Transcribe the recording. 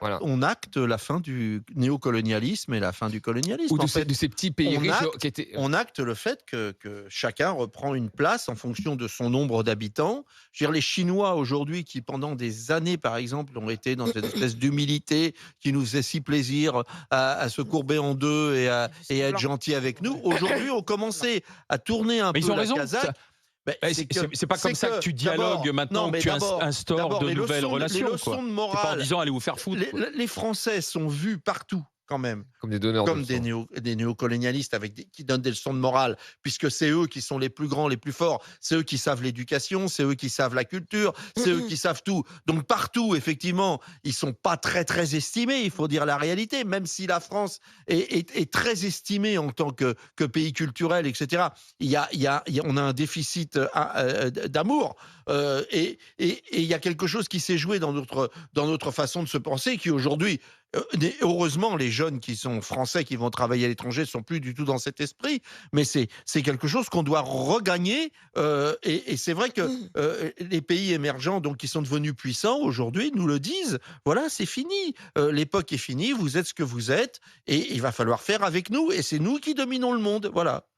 Voilà. on acte la fin du néocolonialisme et la fin du colonialisme. Ou En de fait, ces petits pays on riches acte qui étaient on acte le fait que chacun reprend une place en fonction de son nombre d'habitants. Je veux dire, les Chinois aujourd'hui qui, pendant des années, par exemple, ont été dans cette espèce d'humilité qui nous faisait si plaisir à se courber en deux Du et à être semblant. gentils avec nous, Ouais. aujourd'hui ont Semblant. commencé à tourner un mais ils peu ont la raison, ça casaque. Ben, c'est pas comme ça que tu dialogues non, maintenant, que mais tu instaures de nouvelles les relations, quoi. leçons de C'est pas en morale, disant: «Allez vous faire foutre», quoi. les Français sont vus partout quand même Comme des donneurs de comme leçons. des néocolonialistes qui donnent des leçons de morale, puisque c'est eux qui sont les plus grands, les plus forts. C'est eux qui savent l'éducation, c'est eux qui savent la culture, c'est eux qui savent tout. Donc partout, effectivement, ils sont pas très très estimés. Il faut dire la réalité. Même si la France est très estimée en tant que pays culturel, etc. On a un déficit d'amour et il y a quelque chose qui s'est joué dans notre façon de se penser, qui aujourd'hui heureusement, les jeunes qui sont français, qui vont travailler à l'étranger, sont plus du tout dans cet esprit. Mais c'est quelque chose qu'on doit regagner. Et c'est vrai que les pays émergents, donc qui sont devenus puissants aujourd'hui, nous le disent. Voilà, c'est fini. L'époque est finie. Vous êtes ce que vous êtes, et il va falloir faire avec nous. Et c'est nous qui dominons le monde. Voilà.